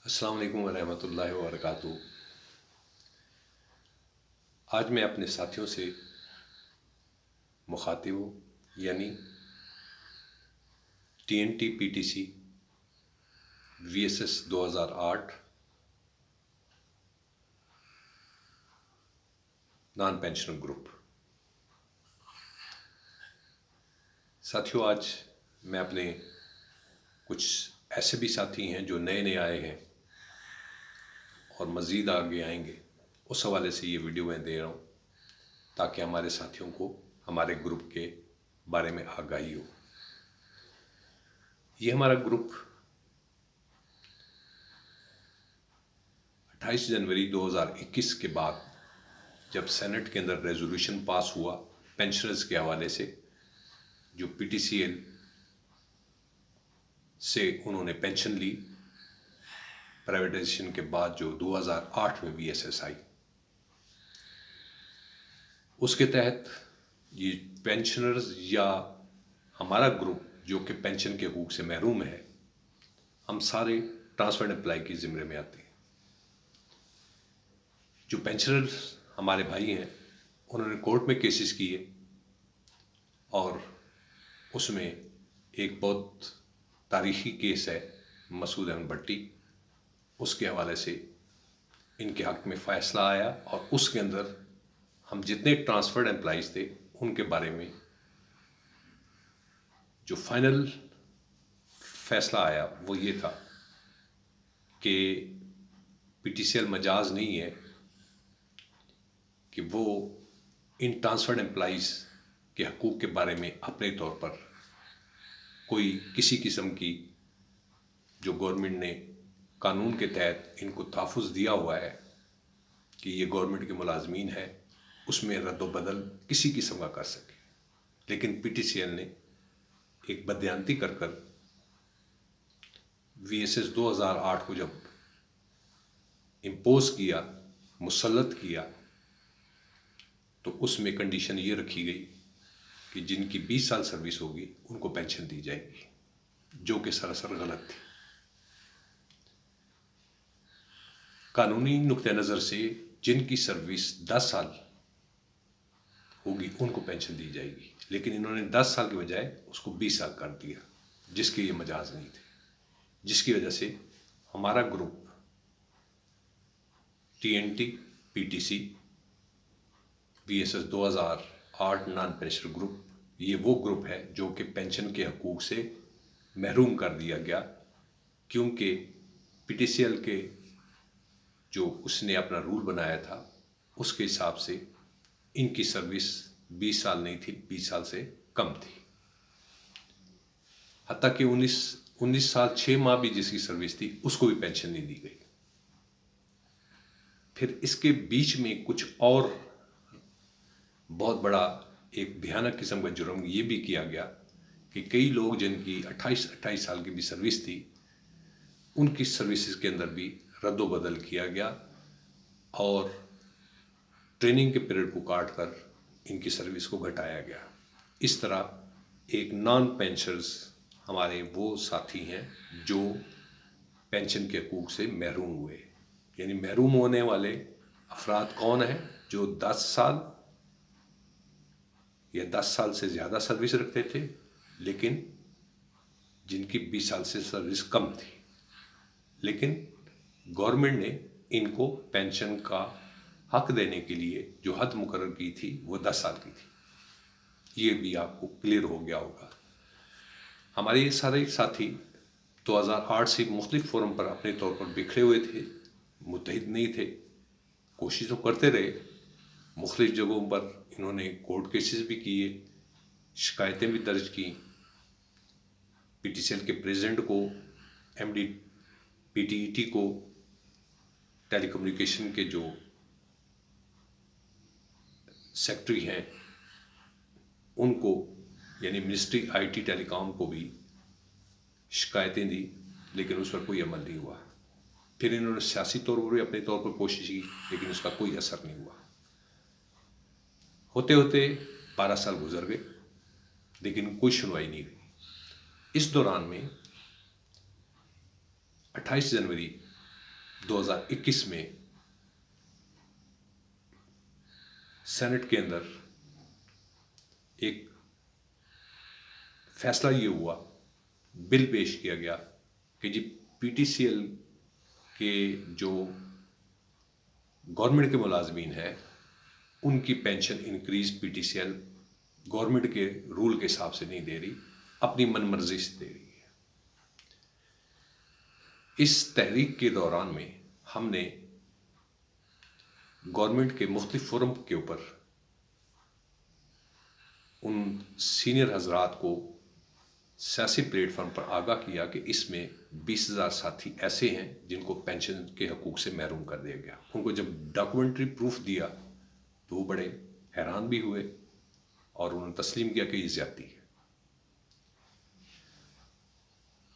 السلام علیکم ورحمۃ اللہ وبرکاتہ۔ آج میں اپنے ساتھیوں سے مخاطب ہوں، یعنی TNT-PTC VSS 2008 naan pensioner group. ساتھیوں، آج میں اپنے کچھ ایسے بھی ساتھی ہیں جو نئے آئے ہیں اور مزید آگے آئیں گے، اس حوالے سے یہ ویڈیو میں دے رہا ہوں تاکہ ہمارے ساتھیوں کو ہمارے گروپ کے بارے میں آگاہی ہو۔ یہ ہمارا گروپ 28 جنوری 2021 کے بعد جب سینٹ کے اندر ریزولوشن پاس ہوا پینشنرز کے حوالے سے، جو PTCL سے انہوں نے پینشن لی پرائیویٹائزیشن کے بعد، جو 2008 میں VSS آئی، اس کے تحت یہ پینشنرز یا ہمارا گروپ جو کہ پینشن کے حقوق سے محروم ہے، ہم سارے ٹرانسفرڈ امپلائی کی زمرے میں آتے ہیں۔ جو پینشنرز ہمارے بھائی ہیں، انہوں نے کورٹ میں کیسز کیے اور اس میں ایک بہت تاریخی کیس ہے مسعود احمد بھٹی، اس کے حوالے سے ان کے حق میں فیصلہ آیا اور اس کے اندر ہم جتنے ٹرانسفرڈ امپلائیز تھے ان کے بارے میں جو فائنل فیصلہ آیا وہ یہ تھا کہ PTCL مجاز نہیں ہے کہ وہ ان ٹرانسفرڈ امپلائیز کے حقوق کے بارے میں اپنے طور پر کوئی کسی قسم کی جو گورنمنٹ نے قانون کے تحت ان کو تحفظ دیا ہوا ہے کہ یہ گورنمنٹ کے ملازمین ہے، اس میں رد و بدل کسی قسم کا کر سکے، لیکن PTCL نے ایک بدیانتی کر VSS 2008 کو جب امپوز کیا، مسلط کیا، تو اس میں کنڈیشن یہ رکھی گئی کہ جن کی 20 سال سروس ہوگی ان کو پینشن دی جائے گی، جو کہ سراسر غلط تھی۔ قانونی نقطہ نظر سے جن کی سروس 10 سال ہوگی ان کو پینشن دی جائے گی، لیکن انہوں نے 10 سال کے بجائے اس کو 20 سال کر دیا، جس کے یہ مجاز نہیں تھے، جس کی وجہ سے ہمارا group TNT-PTC VSS 2008 naan pensioner group, یہ وہ گروپ ہے جو کہ پینشن کے حقوق سے محروم کر دیا گیا، کیونکہ PTCL کے جو اس نے اپنا رول بنایا تھا اس کے حساب سے ان کی سروس 20 سال نہیں تھی، 20 سال سے کم تھی، حتیٰ کہ 19 سال 6 ماہ بھی جس کی سروس تھی اس کو بھی پینشن نہیں دی گئی۔ پھر اس کے بیچ میں کچھ اور بہت بڑا ایک بھیانک قسم کا جرم یہ بھی کیا گیا کہ کئی لوگ جن کی 28 سال کی بھی سروس تھی، ان کی سروسز کے اندر بھی رد و بدل کیا گیا اور ٹریننگ کے پیریڈ کو کاٹ کر ان کی سروس کو گھٹایا گیا۔ اس طرح ایک نان پینشنرز ہمارے وہ ساتھی ہیں جو پینشن کے حقوق سے محروم ہوئے۔ یعنی محروم ہونے والے افراد کون ہیں؟ جو 10 سال یا 10 سال سے زیادہ سروس رکھتے تھے، لیکن جن کی 20 سال سے سروس کم تھی، لیکن گورنمنٹ نے ان کو پینشن کا حق دینے کے لیے جو حد مقرر کی تھی وہ 10 سال کی تھی۔ یہ بھی آپ کو کلیئر ہو گیا ہوگا۔ ہمارے یہ سارے ساتھی 2008 سے مختلف فورم پر اپنے طور پر بکھرے ہوئے تھے، متحد نہیں تھے، کوشش تو کرتے رہے، مختلف جگہوں پر انہوں نے کورٹ کیسز بھی کیے، شکایتیں بھی درج کی، PTCL کے پریزیڈنٹ کو، MD PTET کو، ٹیلی کمیونیکیشن کے جو سیکٹری ہیں ان کو، یعنی منسٹری IT ٹیلی کام کو بھی شکایتیں دی، لیکن اس پر کوئی عمل نہیں ہوا۔ پھر انہوں نے سیاسی طور پر بھی اپنے طور پر کوشش کی، لیکن اس کا کوئی اثر نہیں ہوا۔ ہوتے ہوتے 12 سال گزر گئے، لیکن کوئی سنوائی نہیں ہوئی۔ اس دوران میں 28 جنوری 2021 میں سینٹ کے اندر ایک فیصلہ یہ ہوا، بل پیش کیا گیا کہ جی پی ٹی سی ایل کے جو گورنمنٹ کے ملازمین ہیں ان کی pension increase P T C L government کے رول کے حساب سے نہیں دے رہی، اپنی من مرضی سے دے رہی ہے۔ اس تحریک کے دوران میں ہم نے گورنمنٹ کے مختلف فورم کے اوپر ان سینئر حضرات کو سیاسی پلیٹ فارم پر آگاہ کیا کہ اس میں 20,000 ساتھی ایسے ہیں جن کو پینشن کے حقوق سے محروم کر دیا گیا۔ ان کو جب ڈاکومنٹری پروف دیا تو وہ بڑے حیران بھی ہوئے اور انہوں نے تسلیم کیا کہ یہ زیادتی ہے۔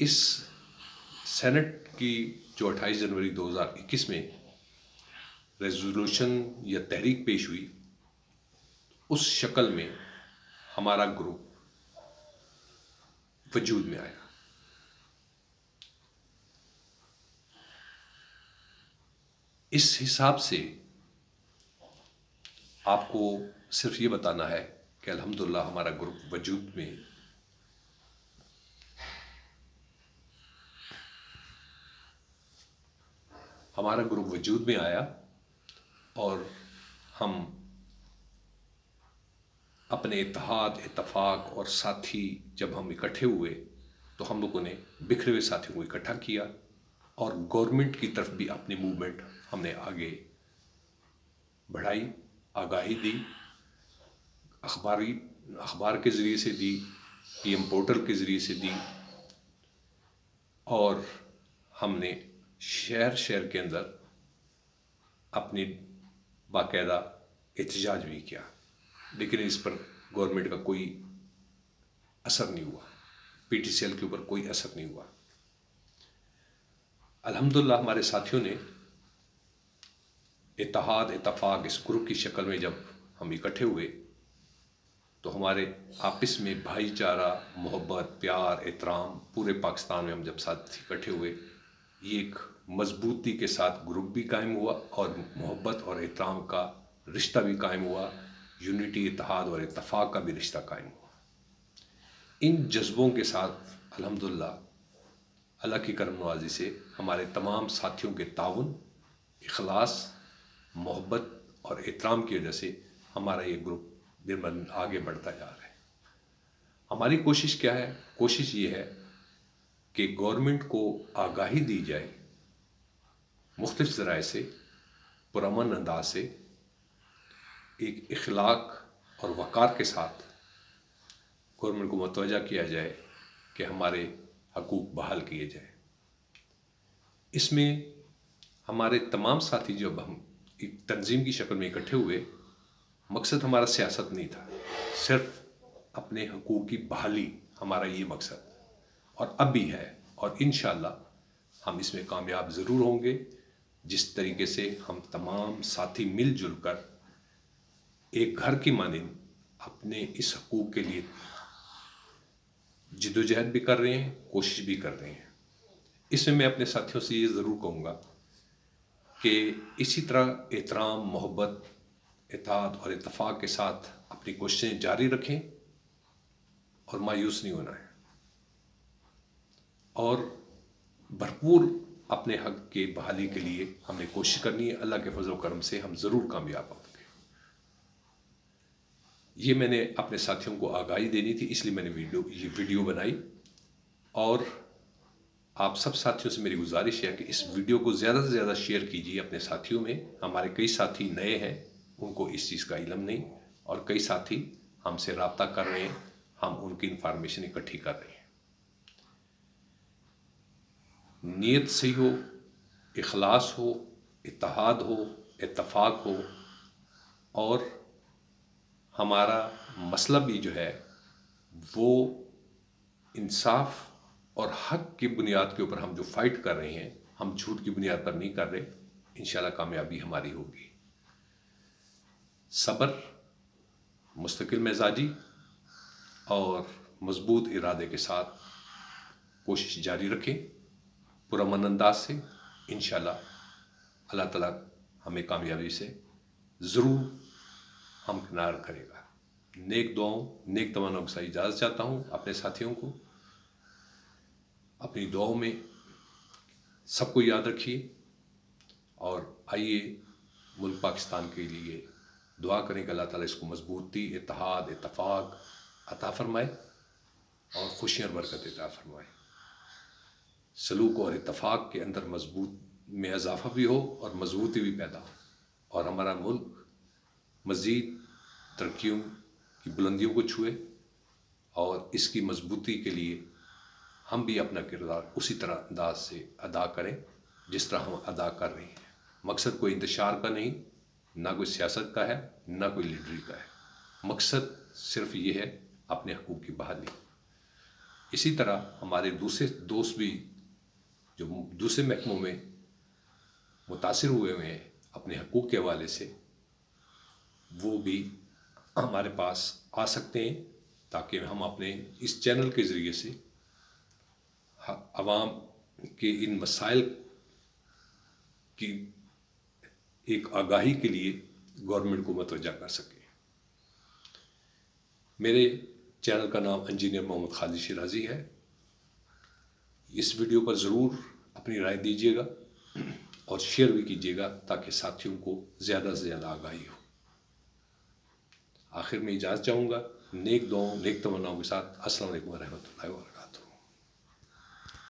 اس سینٹ کی جو 28 جنوری 2021 میں ریزولوشن یا تحریک پیش ہوئی، اس شکل میں ہمارا گروپ وجود میں آیا۔ اس حساب سے آپ کو صرف یہ بتانا ہے کہ الحمدللہ ہمارا گروپ وجود میں آیا اور ہم اپنے اتحاد، اتفاق اور ساتھی جب ہم اکٹھے ہوئے تو ہم لوگوں نے بکھرے ہوئے ساتھیوں کو اکٹھا کیا اور گورنمنٹ کی طرف بھی اپنی موومنٹ ہم نے آگے بڑھائی، آگاہی دی، اخبار کے ذریعے سے دی، پی ایم پورٹل کے ذریعے سے دی، اور ہم نے شہر کے اندر اپنی باقاعدہ احتجاج بھی کیا، لیکن اس پر گورنمنٹ کا کوئی اثر نہیں ہوا، پی ٹی سی ایل کے اوپر کوئی اثر نہیں ہوا۔ الحمدللہ ہمارے ساتھیوں نے اتحاد، اتفاق اس گروپ کی شکل میں جب ہم اکٹھے ہوئے تو ہمارے آپس میں بھائی چارہ، محبت، پیار، احترام پورے پاکستان میں ہم جب ساتھ اکٹھے ہوئے، یہ ایک مضبوطی کے ساتھ گروپ بھی قائم ہوا اور محبت اور احترام کا رشتہ بھی قائم ہوا، یونٹی، اتحاد اور اتفاق کا بھی رشتہ قائم ہوا۔ ان جذبوں کے ساتھ الحمدللہ اللہ کی کرم نوازی سے ہمارے تمام ساتھیوں کے تعاون، اخلاص، محبت اور احترام کی وجہ سے ہمارا یہ گروپ دن بدن آگے بڑھتا جا رہا ہے۔ ہماری کوشش کیا ہے؟ کوشش یہ ہے کہ گورنمنٹ کو آگاہی دی جائے مختلف ذرائع سے، پرامن انداز سے، ایک اخلاق اور وقار کے ساتھ گورنمنٹ کو متوجہ کیا جائے کہ ہمارے حقوق بحال کیے جائیں۔ اس میں ہمارے تمام ساتھی جب ہم ایک تنظیم کی شکل میں اکٹھے ہوئے، مقصد ہمارا سیاست نہیں تھا، صرف اپنے حقوق کی بحالی ہمارا یہ مقصد اور اب بھی ہے، اور انشاءاللہ ہم اس میں کامیاب ضرور ہوں گے۔ جس طریقے سے ہم تمام ساتھی مل جل کر ایک گھر کی مانند اپنے اس حقوق کے لیے جدوجہد بھی کر رہے ہیں، کوشش بھی کر رہے ہیں۔ اس میں اپنے ساتھیوں سے یہ ضرور کہوں گا کہ اسی طرح احترام، محبت، اتحاد اور اتفاق کے ساتھ اپنی کوششیں جاری رکھیں اور مایوس نہیں ہونا ہے، اور بھرپور اپنے حق کے بحالی کے لیے ہم نے کوشش کرنی ہے۔ اللہ کے فضل و کرم سے ہم ضرور کامیاب ہوں گے۔ یہ میں نے اپنے ساتھیوں کو آگاہی دینی تھی، اس لیے میں نے یہ ویڈیو بنائی، اور آپ سب ساتھیوں سے میری گزارش ہے کہ اس ویڈیو کو زیادہ سے زیادہ شیئر کیجیے اپنے ساتھیوں میں۔ ہمارے کئی ساتھی نئے ہیں، ان کو اس چیز کا علم نہیں، اور کئی ساتھی ہم سے رابطہ کر رہے ہیں، ہم ان کی انفارمیشن اکٹھی کر رہے ہیں۔ نیت صحیح ہو، اخلاص ہو، اتحاد ہو، اتفاق ہو، اور ہمارا مسئلہ بھی جو ہے وہ انصاف اور حق کی بنیاد کے اوپر ہم جو فائٹ کر رہے ہیں، ہم جھوٹ کی بنیاد پر نہیں کر رہے، انشاءاللہ کامیابی ہماری ہوگی۔ صبر، مستقل مزاجی اور مضبوط ارادے کے ساتھ کوشش جاری رکھیں، پرامن انداز سے، انشاءاللہ اللہ تعالیٰ ہمیں کامیابی سے ضرور ہمکنار کرے گا۔ نیک دعاؤں، نیک تمناؤں کے ساتھ اجازت چاہتا ہوں اپنے ساتھیوں کو۔ اپنی دعاؤں میں سب کو یاد رکھیے، اور آئیے ملک پاکستان کے لیے دعا کریں کہ اللہ تعالیٰ اس کو مضبوطی، اتحاد، اتفاق عطا فرمائے اور خوشیاں اور برکت عطا فرمائے۔ سلوک اور اتفاق کے اندر مضبوط میں اضافہ بھی ہو اور مضبوطی بھی پیدا ہو، اور ہمارا ملک مزید ترقیوں کی بلندیوں کو چھوئے، اور اس کی مضبوطی کے لیے ہم بھی اپنا کردار اسی طرح انداز سے ادا کریں جس طرح ہم ادا کر رہے ہیں۔ مقصد کوئی انتشار کا نہیں، نہ کوئی سیاست کا ہے، نہ کوئی لیڈری کا ہے۔ مقصد صرف یہ ہے اپنے حقوق کی بحالی۔ اسی طرح ہمارے دوسرے دوست بھی جو دوسرے محکموں میں متاثر ہوئے ہیں اپنے حقوق کے حوالے سے، وہ بھی ہمارے پاس آ سکتے ہیں تاکہ ہم اپنے اس چینل کے ذریعے سے عوام کے ان مسائل کی ایک آگاہی کے لیے گورنمنٹ کو متوجہ کر سکیں۔ میرے چینل کا نام انجینئر محمد خالد شیرازی ہے۔ اس ویڈیو پر ضرور اپنی رائے دیجیے گا اور شیئر بھی کیجیے گا تاکہ ساتھیوں کو زیادہ سے زیادہ آگاہی ہو۔ آخر میں اجازت چاہوں گا نیک دعاؤں، نیک تمناؤں کے ساتھ۔ السلام علیکم ورحمۃ اللہ وبرکاتہ۔